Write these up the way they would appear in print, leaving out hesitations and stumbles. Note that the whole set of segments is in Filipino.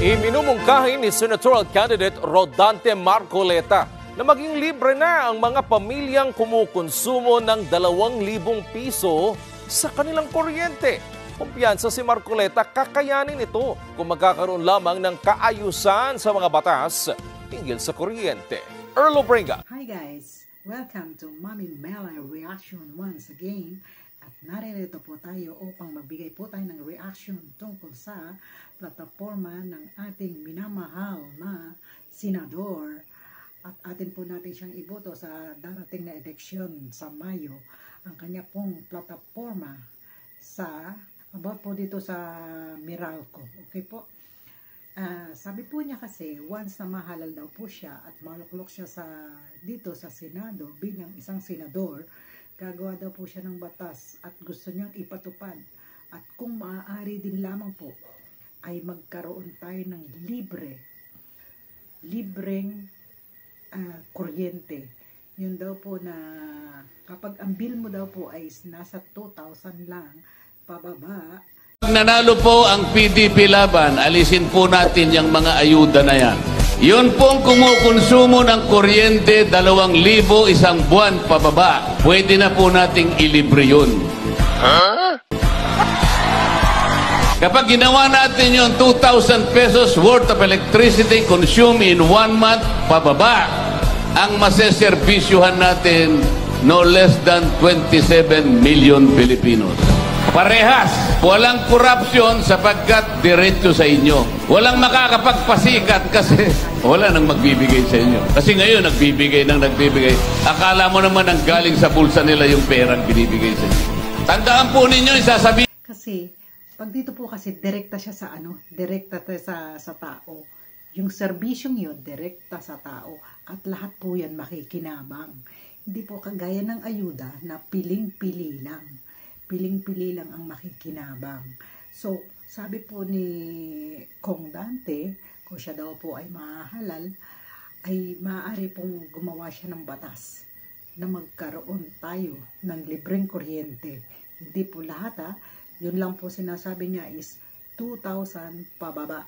Iminumungkahi ni senatorial candidate Rodante Marcoleta na maging libre na ang mga pamilyang kumukonsumo ng 2,000 piso sa kanilang kuryente. Kumpiyansa si Marcoleta, kakayanin ito kung magkakaroon lamang ng kaayusan sa mga batas hinggil sa kuryente. Erlo Bringa. Hi guys! Welcome to Mami Mela Reaction once again. At naririto po tayo upang magbigay po tayo ng reaction tungkol sa plataforma ng ating minamahal na senador. At atin po natin siyang iboto sa darating na eleksyon sa Mayo. Ang kanya pong plataforma sa about po dito sa Meralco. Okay po? Sabi po niya kasi once na mahalal daw po siya at maluklok siya dito sa Senado bilang isang senador, gagawa daw po siya ng batas at gusto niyang ipatupad. At kung maaari din lamang po ay magkaroon tayo ng libreng kuryente. Yun daw po na kapag ang bill mo daw po ay nasa 2,000 lang pababa. Pag nanalo po ang PDP laban, alisin po natin yung mga ayuda na yan. Yun pong kumukonsumo ng kuryente 2,000 isang buwan pababa. Pwede na po nating ilibre yun. Kapag ginawa natin yung 2,000 pesos worth of electricity consumed in 1 month pababa, ang maseserbisyuhan natin no less than 27 million Filipinos. Parehas, walang korupsyon sapagkat diretso sa inyo. Walang makakapagpasikat kasi wala nang magbibigay sa inyo. Kasi ngayon nagbibigay. Akala mo naman ang galing sa bulsa nila yung perang binibigay sa inyo. Tandaan po ninyo, isasabihin. Kasi pag dito po kasi direkta siya sa direkta sa tao. Yung serbisyong yun, direkta sa tao. At lahat po yan makikinabang. Hindi po kagaya ng ayuda na piling-pili lang. Piling-pili lang ang makikinabang. So, sabi po ni Kong Dante, kung siya daw po ay mahalal, ay maaari pong gumawa siya ng batas na magkaroon tayo ng libreng kuryente. Hindi po lahat yun lang po sinasabi niya is 2,000 pababa.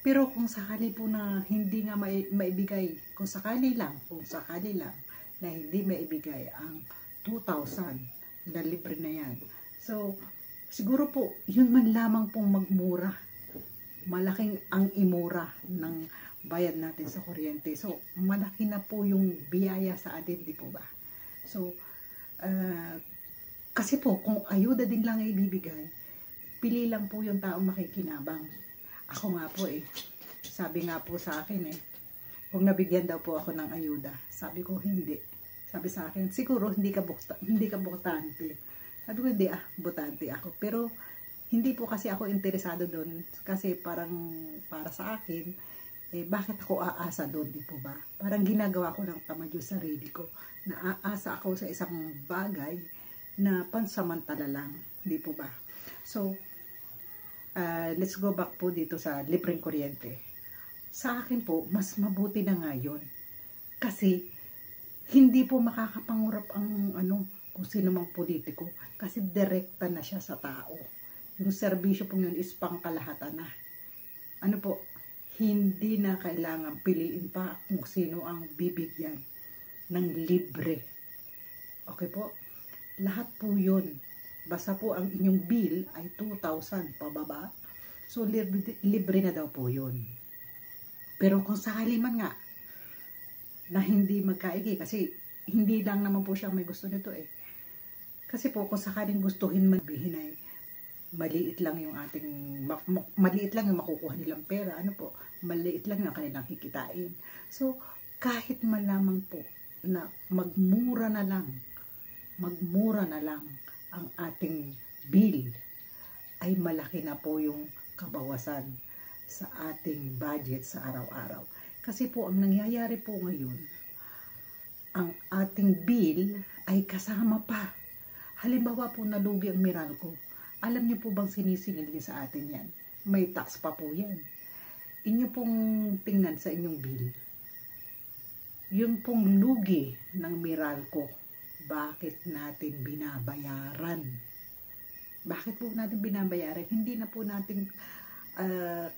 Pero kung sakali po na hindi nga maibigay, kung sakali lang na hindi maibigay ang 2,000 na libre na yan. So, siguro po, yun man lamang pong magmura. Malaking ang imura ng bayad natin sa kuryente. So, malaki na po yung biyaya sa atin, di po ba? So, kasi po, kung ayuda din lang ay ibibigay, pili lang po yung taong makikinabang. Ako nga po sabi nga po sa akin kung nabigyan daw po ako ng ayuda, sabi ko hindi. Sabi sa akin, siguro hindi ka botante. Sabi ko, hindi botante ako. Pero, hindi po kasi ako interesado doon. Kasi parang, para sa akin, bakit ako aasa doon, di po ba? Parang ginagawa ko ng tamad yung sarili ko. Naaasa ako sa isang bagay na pansamantala lang, di po ba? So, let's go back po dito sa libreng kuryente. Sa akin po, mas mabuti na nga yun. Kasi, hindi po makakapangurap ang kung sino mang politiko kasi direkta na siya sa tao. Yung serbisyo po yun is pangkalahatan na. Hindi na kailangan piliin pa kung sino ang bibigyan ng libre. Okay po? Lahat po yun. Basta po ang inyong bill ay 2,000 pababa. So, libre na daw po yun. Pero kung sakali man nga, na hindi magkaigi kasi hindi lang naman po siya may gusto nito Kasi po kung sakaling gustuhin man bihin ay maliit lang yung makukuha nilang pera, maliit lang yung kanilang kikitain. So, kahit man lamang po na magmura na lang ang ating bill ay malaki na po yung kabawasan sa ating budget sa araw-araw. Kasi po, ang nangyayari po ngayon, ang ating bill ay kasama pa. Halimbawa po, nalugi ang Meralco. Alam niyo po bang sinisingil din sa atin yan? May tax pa po yan. Inyo pong tingnan sa inyong bill. Yung pong lugi ng Meralco, bakit natin binabayaran? Bakit po natin binabayaran? Hindi na po natin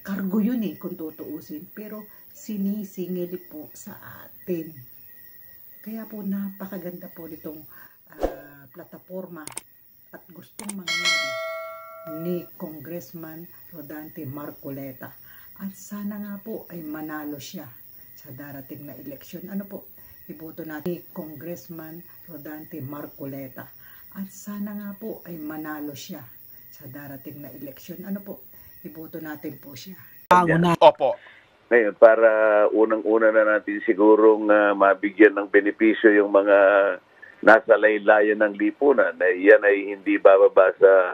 kargo yun kung tutuusin. Pero sinisingil po sa atin. Kaya po napakaganda po nitong plataforma at gustong mangyari ni Congressman Rodante Marcoleta. At sana nga po ay manalo siya sa darating na eleksyon. Ano po? Iboto natin ni Congressman Rodante Marcoleta. At sana nga po ay manalo siya sa darating na eleksyon. Ano po? Iboto natin po siya. Opo. Ngayon, para unang-una na natin sigurong mabigyan ng benepisyo yung mga nasa laylayan ng lipunan, yan ay hindi bababa sa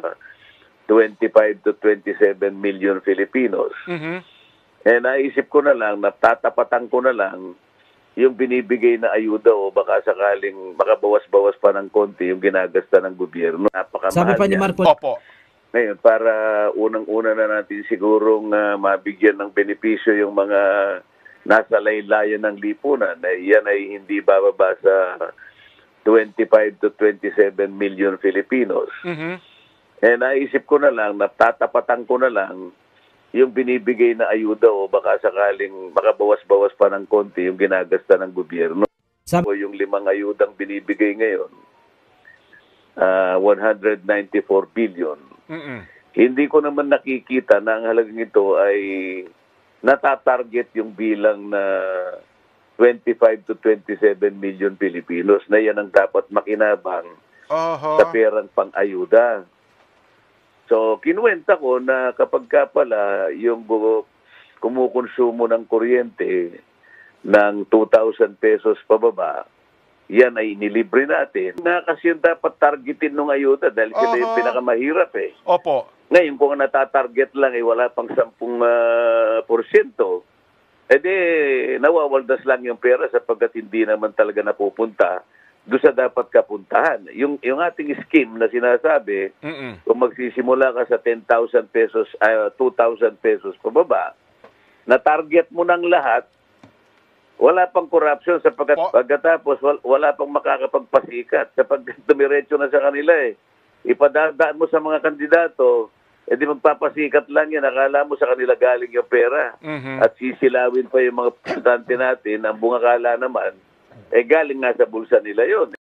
25 to 27 million Filipinos. Naisip ko na lang, natatapatan ko na lang yung binibigay na ayuda o baka sakaling makabawas-bawas pa ng konti yung ginagasta ng gobyerno. Napakamahal. Sabi pa ni Marco. Opo. Ngayon, para unang-una na natin sigurong mabigyan ng benepisyo yung mga nasa laylayan ng lipunan, yan ay hindi bababa sa 25 to 27 million Filipinos. Naisip ko na lang, natatapatan ko na lang yung binibigay na ayuda o baka sakaling makabawas-bawas pa ng konti yung ginagasta ng gobyerno. O yung 5 ayudang binibigay ngayon, 194 billion. Hindi ko naman nakikita na ang halagang ito ay natatarget yung bilang na 25 to 27 million Pilipinos na yan ang dapat makinabang sa perang pang-ayuda. So, kinuwenta ko na kapag ka pala yung kumukonsumo ng kuryente ng 2,000 pesos pababa, yan ay inilibre natin. Na kasi yung dapat targetin ng ayuda dahil sila yung pinakamahirap Opo. Ngayon, kung natatarget lang ay wala pang 10%, edi nawawaldas lang yung pera sapagkat hindi naman talaga napupunta doon sa dapat kapuntahan. Yung ating scheme na sinasabi, kung magsisimula ka sa 10,000 pesos, 2,000 pesos pababa, na target mo ng lahat, wala pang corruption sapagkat pagkatapos wala pang makakapagpasikat sapagkat dumiretso na sa kanila ipadadaan mo sa mga kandidato, edi magpapasikat lang yan, akala mo sa kanila galing yung pera at sisilawin pa yung mga presidente natin, ang bungakala naman galing nga sa bulsa nila yon.